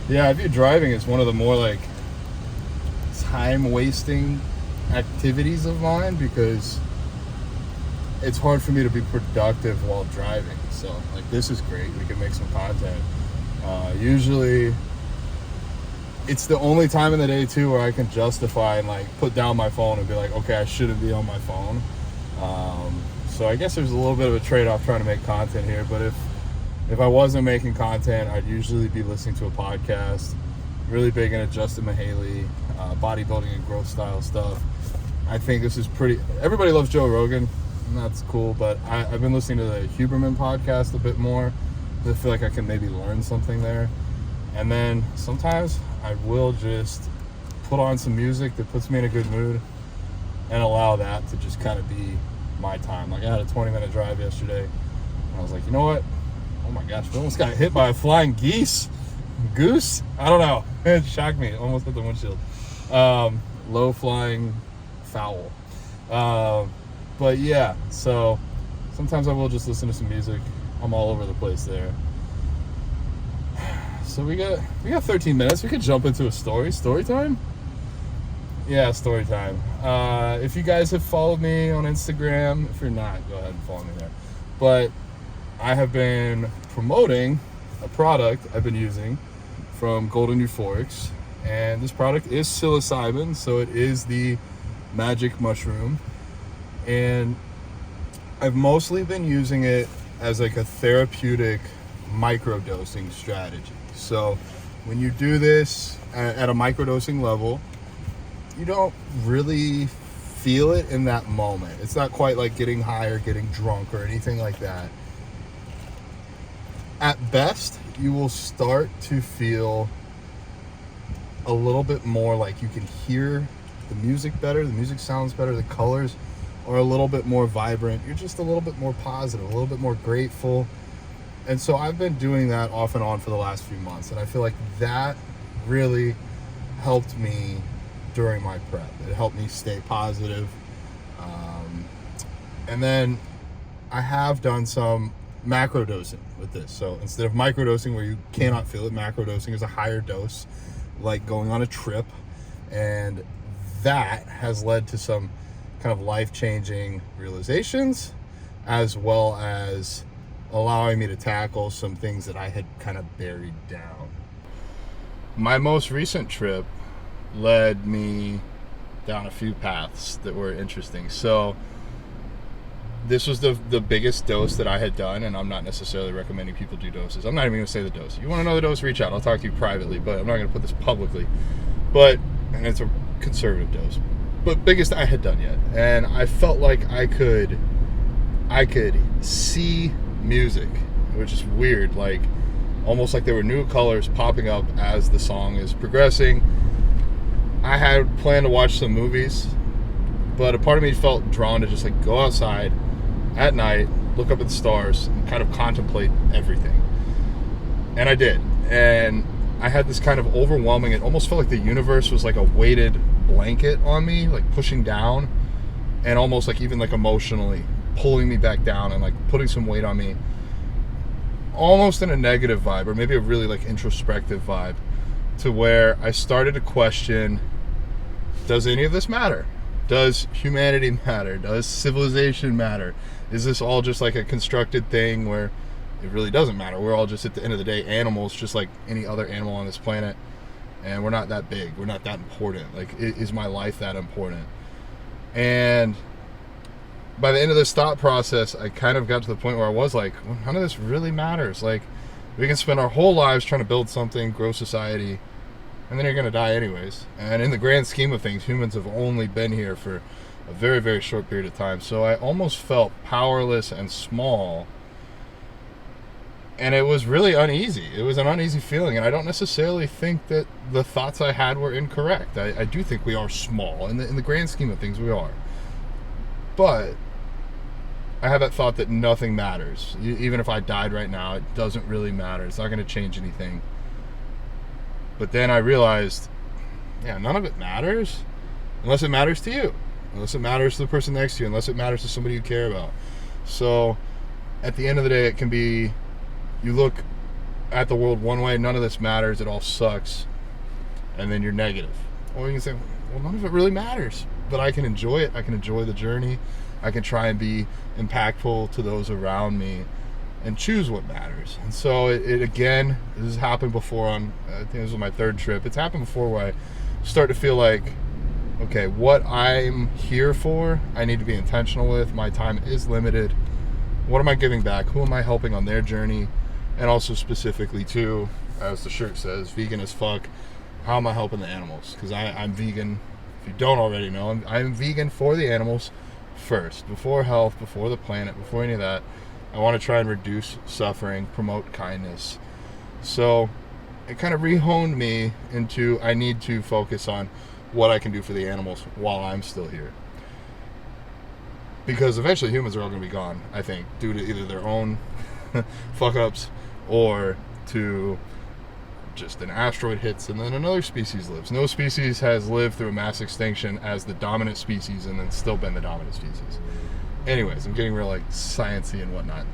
Yeah, I view driving as one of the more like time wasting activities of mine because it's hard for me to be productive while driving. So like this is great. We can make some content. Usually it's the only time in the day too where I can justify and like put down my phone and be like, okay, I shouldn't be on my phone. So I guess there's a little bit of a trade-off trying to make content here, but if I wasn't making content, I'd usually be listening to a podcast. Really big into Justin Mahaley, bodybuilding and growth style stuff. I think this is pretty. Everybody loves Joe Rogan, and that's cool. But I've been listening to the Huberman podcast a bit more. I feel like I can maybe learn something there. And then sometimes I will just put on some music that puts me in a good mood and allow that to just kind of be my time. Like I had a 20-minute drive yesterday, and I was like, you know what? Oh my gosh, we almost got hit by a flying goose. I don't know. It shocked me. It almost hit the windshield. Low flying fowl. But yeah, so sometimes I will just listen to some music. I'm all over the place there. So we got 13 minutes. We could jump into a story time. Yeah, story time. If you guys have followed me on Instagram, if you're not, go ahead and follow me there. But I have been promoting a product I've been using from Golden Euphorics, and this product is psilocybin, so it is the magic mushroom, and I've mostly been using it as like a therapeutic microdosing strategy. So when you do this at a microdosing level, you don't really feel it in that moment. It's not quite like getting high or getting drunk or anything like that. At best, you will start to feel a little bit more like you can hear the music better, the music sounds better, the colors are a little bit more vibrant, you're just a little bit more positive, a little bit more grateful. And so I've been doing that off and on for the last few months, and I feel like that really helped me during my prep. It helped me stay positive. And then I have done some macrodosing with this. So instead of microdosing where you cannot feel it, macrodosing is a higher dose, like going on a trip. And that has led to some kind of life-changing realizations, as well as allowing me to tackle some things that I had kind of buried down. My most recent trip led me down a few paths that were interesting. So this was the biggest dose that I had done, and I'm not necessarily recommending people do doses. I'm not even going to say the dose. You want to know the dose, reach out. I'll talk to you privately, but I'm not going to put this publicly. And it's a conservative dose, but biggest I had done yet. And I felt like I could see music, which is weird, like almost like there were new colors popping up as the song is progressing. I had planned to watch some movies, but a part of me felt drawn to just like go outside at night, look up at the stars, and kind of contemplate everything. And I did. And I had this kind of overwhelming, it almost felt like the universe was like a weighted blanket on me, like pushing down, and almost like even like emotionally pulling me back down and like putting some weight on me, almost in a negative vibe, or maybe a really like introspective vibe, to where I started to question, does any of this matter? Does humanity matter? Does civilization matter? Is this all just like a constructed thing where it really doesn't matter? We're all just, at the end of the day, animals, just like any other animal on this planet, and we're not that big. We're not that important. Like, is my life that important? And by the end of this thought process, I kind of got to the point where I was like, well, none of this really matters. Like, we can spend our whole lives trying to build something, grow society, and then you're going to die anyways. And in the grand scheme of things, humans have only been here for a very, very short period of time. So I almost felt powerless and small. And it was really uneasy. It was an uneasy feeling. And I don't necessarily think that the thoughts I had were incorrect. I do think we are small. In the grand scheme of things, we are. But I had that thought that nothing matters. Even if I died right now, it doesn't really matter. It's not going to change anything. But then I realized, yeah, none of it matters unless it matters to you, unless it matters to the person next to you, unless it matters to somebody you care about. So at the end of the day, it can be, you look at the world one way, none of this matters, it all sucks, and then you're negative. Or you can say, well, none of it really matters, but I can enjoy it. I can enjoy the journey. I can try and be impactful to those around me and choose what matters. And so it again, this has happened before on, I think this was my third trip. It's happened before where I start to feel like, okay, what I'm here for, I need to be intentional with. My time is limited. What am I giving back? Who am I helping on their journey? And also specifically too, as the shirt says, vegan as fuck. How am I helping the animals? Because I'm vegan. If you don't already know, I'm vegan for the animals first, before health, before the planet, before any of that. I want to try and reduce suffering, promote kindness. So it kind of rehoned me into, I need to focus on what I can do for the animals while I'm still here. Because eventually humans are all going to be gone, I think, due to either their own fuck-ups or to just an asteroid hits and then another species lives. No species has lived through a mass extinction as the dominant species and then still been the dominant species. Anyways, I'm getting real like sciencey and whatnot.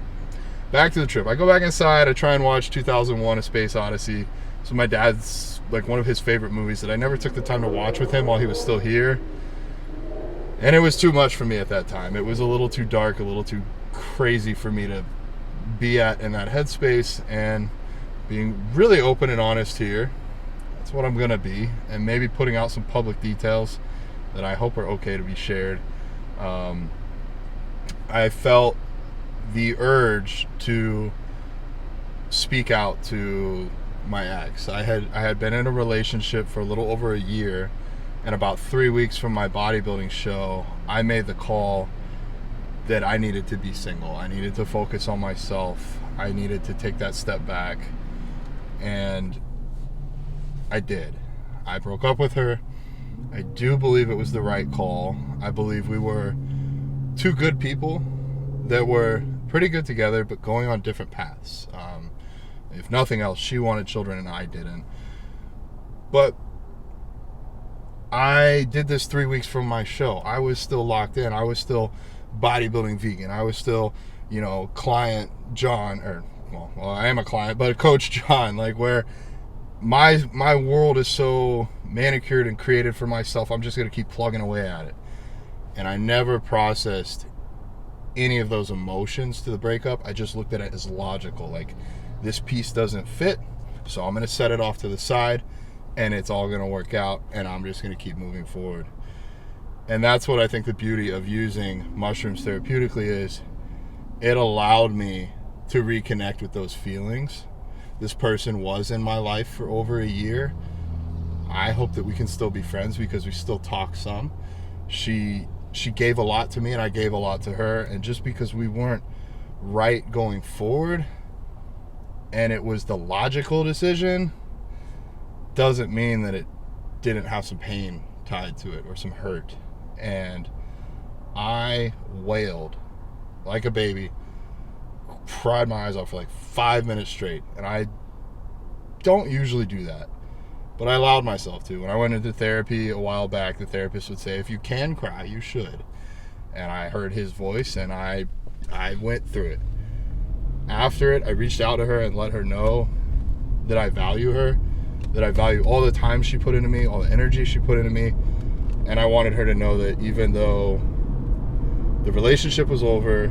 Back to the trip. I go back inside. I try and watch 2001: A Space Odyssey. So my dad's like one of his favorite movies that I never took the time to watch with him while he was still here. And it was too much for me at that time. It was a little too dark, a little too crazy for me to be at in that headspace. And being really open and honest here, that's what I'm going to be. And maybe putting out some public details that I hope are okay to be shared. I felt the urge to speak out to my ex. I had been in a relationship for a little over a year, and about 3 weeks from my bodybuilding show, I made the call that I needed to be single. I needed to focus on myself. I needed to take that step back, and I did. I broke up with her. I do believe it was the right call. I believe we were two good people that were pretty good together, but going on different paths. If nothing else, she wanted children and I didn't. But I did this 3 weeks from my show. I was still locked in. I was still bodybuilding vegan. I was still, client John, or well, I am a client, but Coach John, like where my world is so manicured and created for myself, I'm just going to keep plugging away at it. And I never processed any of those emotions to the breakup. I just looked at it as logical. Like, this piece doesn't fit, so I'm going to set it off to the side, and it's all going to work out, and I'm just going to keep moving forward. And that's what I think the beauty of using mushrooms therapeutically is. It allowed me to reconnect with those feelings. This person was in my life for over a year. I hope that we can still be friends because we still talk some. She gave a lot to me and I gave a lot to her, and just because we weren't right going forward and it was the logical decision doesn't mean that it didn't have some pain tied to it or some hurt. And I wailed like a baby, cried my eyes out for like 5 minutes straight, and I don't usually do that, but I allowed myself to. When I went into therapy a while back, the therapist would say, if you can cry, you should. And I heard his voice, and I went through it. After it, I reached out to her and let her know that I value her, that I value all the time she put into me, all the energy she put into me. And I wanted her to know that even though the relationship was over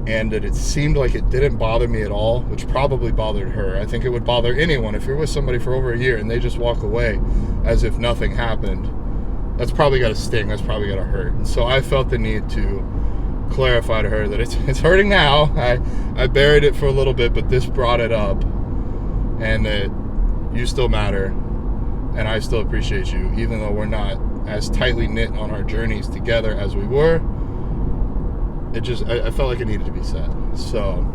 and that it seemed like it didn't bother me at all, which probably bothered her. I think it would bother anyone. If you're with somebody for over a year and they just walk away as if nothing happened, that's probably got to sting. That's probably got to hurt. And so I felt the need to clarify to her that it's hurting now. I buried it for a little bit, but this brought it up, and that you still matter, and I still appreciate you, even though we're not as tightly knit on our journeys together as we were. I felt like it needed to be said. So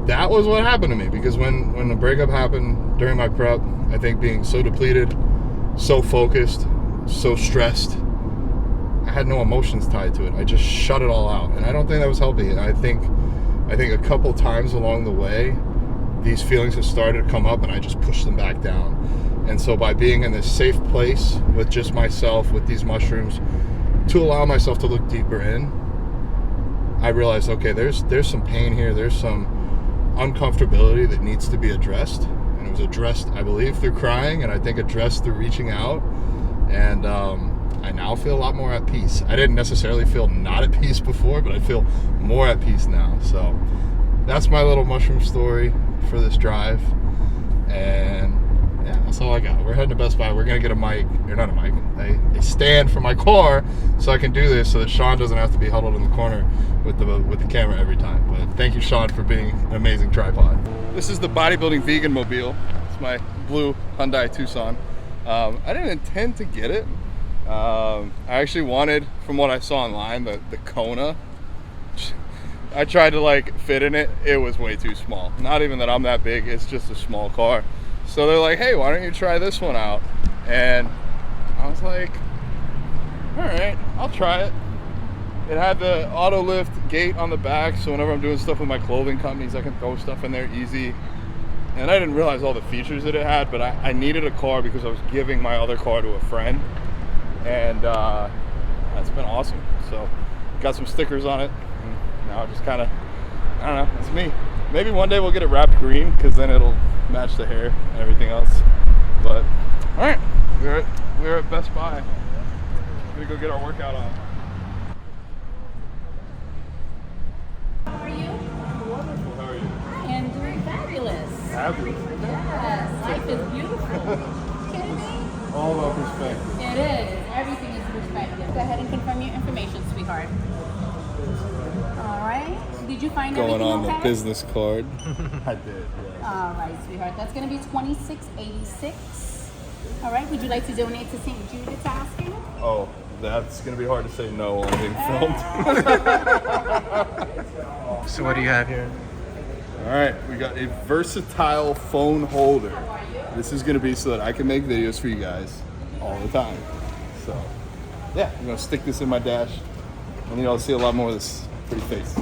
that was what happened to me, because when the breakup happened during my prep, I think being so depleted, so focused, so stressed, I had no emotions tied to it. I just shut it all out, and I don't think that was healthy. And I think a couple times along the way, these feelings have started to come up, and I just pushed them back down. And so by being in this safe place with just myself, with these mushrooms, to allow myself to look deeper in, I realized, okay, there's some pain here, there's some uncomfortability that needs to be addressed. And it was addressed, I believe, through crying, and I think addressed through reaching out. And I now feel a lot more at peace. I didn't necessarily feel not at peace before, but I feel more at peace now. So that's my little mushroom story for this drive. And yeah, that's all I got. We're heading to Best Buy. We're going to get a mic, or not a mic, a stand for my car so I can do this so that Sean doesn't have to be huddled in the corner with the camera every time. But thank you, Sean, for being an amazing tripod. This is the Bodybuilding Vegan mobile. It's my blue Hyundai Tucson. I didn't intend to get it. I actually wanted, from what I saw online, the Kona. I tried to like fit in it. It was way too small. Not even that I'm that big. It's just a small car. So they're like, hey, why don't you try this one out? And I was like, all right, I'll try it. It had the auto lift gate on the back, so whenever I'm doing stuff with my clothing companies, I can throw stuff in there easy. And I didn't realize all the features that it had, but I needed a car because I was giving my other car to a friend. And that's been awesome. So got some stickers on it. And now just kind of, I don't know, it's me. Maybe one day we'll get it wrapped green because then it'll match the hair and everything else. But all right, we're at Best Buy. We're gonna go get our workout on. How are you? Wonderful. How are you? I am doing fabulous. Fabulous. Yes, life is beautiful. Kidding me? All about perspective. It is. Everything is perspective. Go ahead and confirm your information, sweetheart. All right. Did you find Going everything on okay? the business card. I did. Yeah. All right, sweetheart. That's going to be $26.86. All right. Would you like to donate to St. Jude? It's asking. Oh, that's gonna be hard to say no on being filmed. So what do you have here? All right, we got a versatile phone holder. This is gonna be so that I can make videos for you guys all the time. So, yeah, I'm gonna stick this in my dash, and you'll see a lot more of this pretty face.